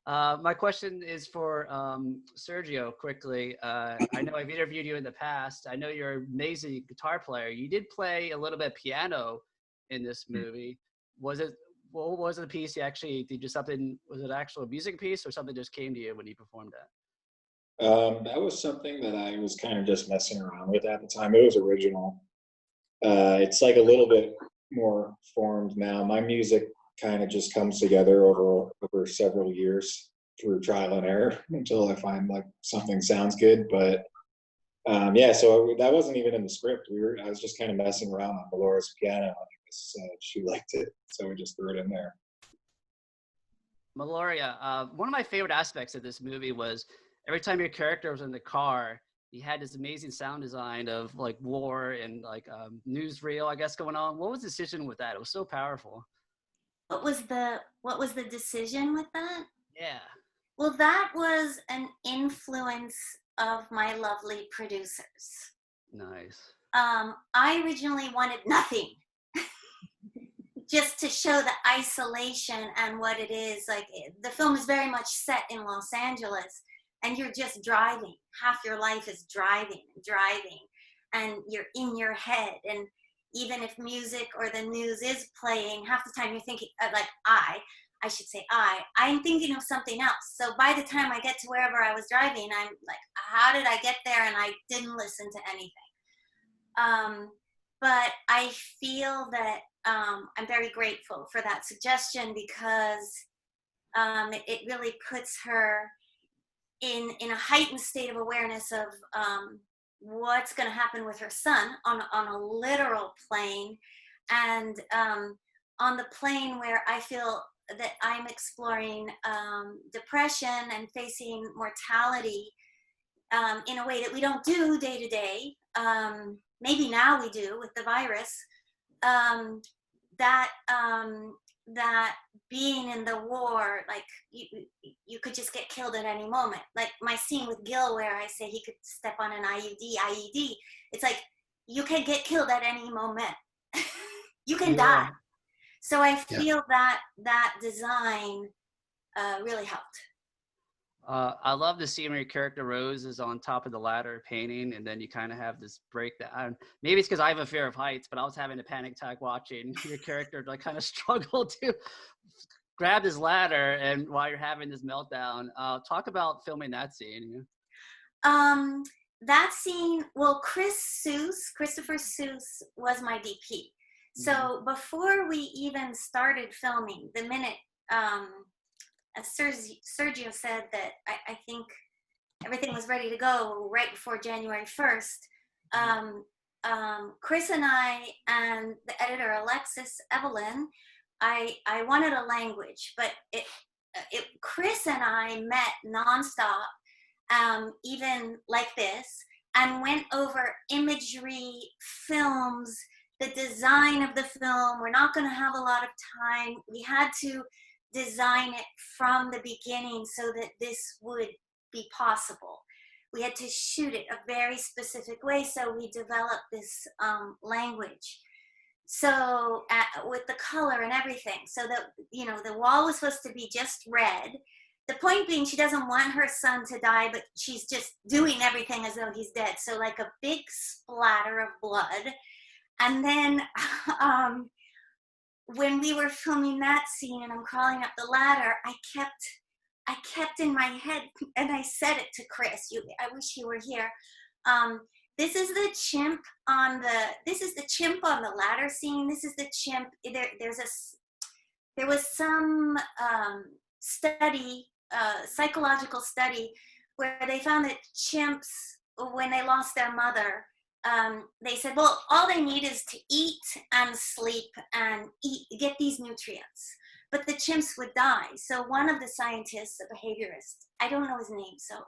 My question is for Sergio quickly. I know I've interviewed you in the past. I know you're an amazing guitar player. You did play a little bit piano in this movie. Was it, what was the piece you actually, did you something, was it actual music piece or something just came to you when you performed that? That was something that I was kind of just messing around with at the time. It was original. It's like a little bit more formed now. My music kind of just comes together over several years through trial and error until I find like something sounds good. But yeah, so that wasn't even in the script. I was just kind of messing around on Melora's piano. I guess she liked it, so we just threw it in there. Melora, one of my favorite aspects of this movie was every time your character was in the car, he had this amazing sound design of like war and like newsreel, I guess, going on. What was the decision with that? It was so powerful. What was the decision with that? Yeah. Well, that was an influence of my lovely producers. Nice. I originally wanted nothing. Just to show the isolation and what it is. Like, the film is very much set in Los Angeles, and you're just driving. Half your life is driving, and you're in your head. And even if music or the news is playing, half the time you're thinking, like I should say I'm thinking of something else. So by the time I get to wherever I was driving, I'm like, how did I get there? And I didn't listen to anything. But I feel that I'm very grateful for that suggestion, because it really puts her in a heightened state of awareness of what's going to happen with her son on a literal plane, and on the plane where I feel that I'm exploring depression and facing mortality in a way that we don't do day to day. Maybe now we do with the virus. That being in the war, like you could just get killed at any moment. Like my scene with Gil where I say he could step on an IED. It's like, you can get killed at any moment. You can die. So I feel that design really helped. I love the scene where your character Rose is on top of the ladder painting, and then you kind of have this breakdown. Maybe it's because I have a fear of heights, but I was having a panic attack watching your character like kind of struggle to grab this ladder, and while you're having this meltdown. Talk about filming that scene. That scene, well, Christopher Seuss was my DP. So before we even started filming, the minute as Sergio said that I think everything was ready to go right before January 1st, Chris and I and the editor, Alexis Evelyn, I wanted a language, but Chris and I met nonstop, even like this, and went over imagery, films, the design of the film. We're not going to have a lot of time. We had to design it from the beginning so that this would be possible. We had to shoot it a very specific way, so we developed this language. So with the color and everything, so that, you know, the wall was supposed to be just red. The point being, she doesn't want her son to die, but she's just doing everything as though he's dead. So like a big splatter of blood. And then when we were filming that scene and I'm crawling up the ladder, I kept in my head, and I said it to Chris, I wish you were here. This is the chimp on the ladder scene. This is the chimp. There was some study, psychological study, where they found that chimps, when they lost their mother, they said, well, all they need is to eat and sleep and get these nutrients. But the chimps would die. So one of the scientists, a behaviorist, I don't know his name, so,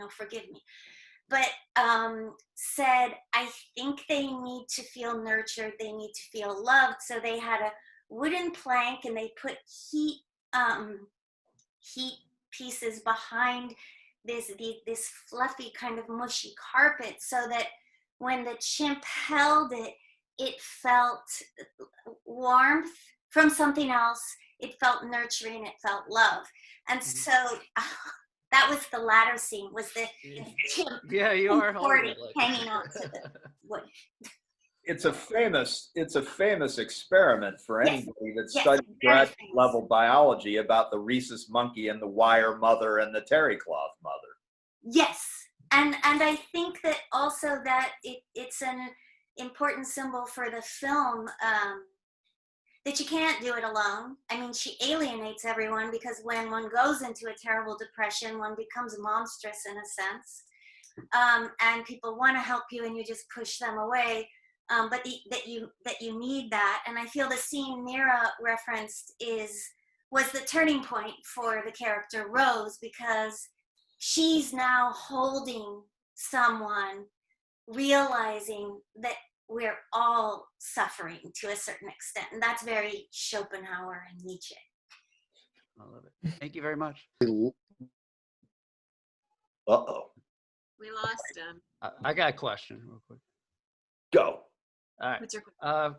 forgive me, but said, I think they need to feel nurtured. They need to feel loved. So they had a wooden plank, and they put heat pieces behind this fluffy kind of mushy carpet, so that when the chimp held it, it felt warmth from something else. it felt nurturing, it felt love. And Mhm. so that was the latter scene, was the Yeah, you are holding it like hanging on to the wood. It's a famous experiment for Yes. anybody that Yes, studies very graduate famous. level biology about the rhesus monkey and the wire mother and the terry cloth mother. Yes, and I think that also that it's an important symbol for the film, that you can't do it alone. I mean, she alienates everyone, because when one goes into a terrible depression, one becomes monstrous in a sense, and people want to help you, and you just push them away. But that you need that, and I feel the scene Mira referenced was the turning point for the character Rose, because she's now holding someone, realizing that we're all suffering to a certain extent, and that's very Schopenhauer and Nietzsche. I love it. Thank you very much. Uh-oh. We lost him. I got a question real quick. Go. All right. What's your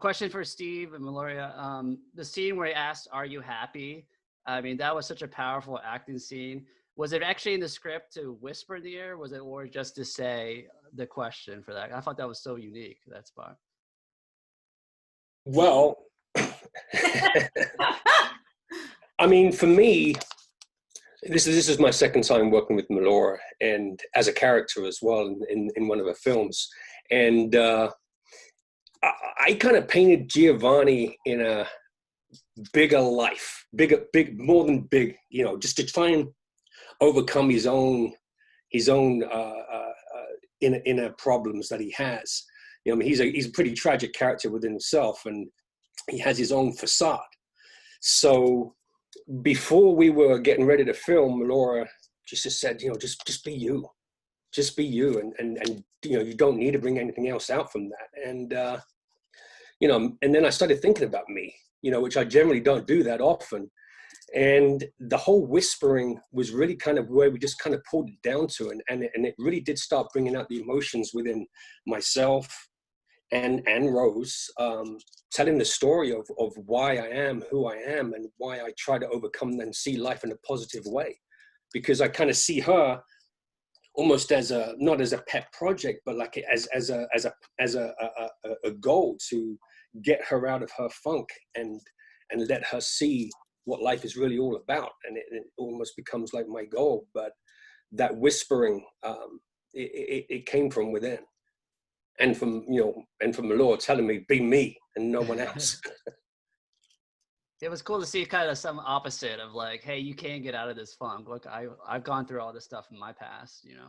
Question for Steve and Melora. The scene where he asked, "Are you happy?" I mean, that was such a powerful acting scene. Was it actually in the script to whisper in the air? Was it, or just to say the question for that? I thought that was so unique, that spot. Well, I mean, for me, this is my second time working with Melora, and as a character as well in one of her films. And I kind of painted Giovanni in a bigger life, more than big, you know, just to try and overcome his own inner problems that he has. You know, I mean, he's a pretty tragic character within himself, and he has his own facade. So before we were getting ready to film, Melora just said, you know, just be you, and you know, you don't need to bring anything else out from that. And you know, and then I started thinking about me, you know, which I generally don't do that often. And the whole whispering was really kind of where we just kind of pulled it down to, and it really did start bringing out the emotions within myself and Rose, telling the story of why I am who I am, and why I try to overcome and see life in a positive way, because I kind of see her almost as not as a pet project, but like as a goal to get her out of her funk and let her see what life is really all about. And it almost becomes like my goal. But that whispering, it came from within, and from, you know, and from the Lord telling me, be me and no one else. It was cool to see kind of some opposite of like, hey, you can get out of this funk. Look, I've gone through all this stuff in my past, you know.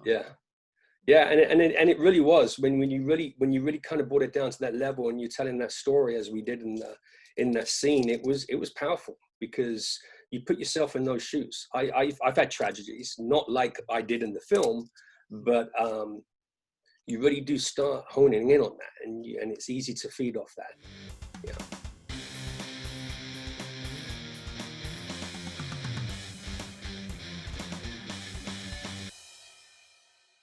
Yeah, and it really was when you really kind of brought it down to that level, and you're telling that story as we did in that scene. It was powerful, because you put yourself in those shoes. I've had tragedies, not like I did in the film, but you really do start honing in on that, and it's easy to feed off that. Yeah.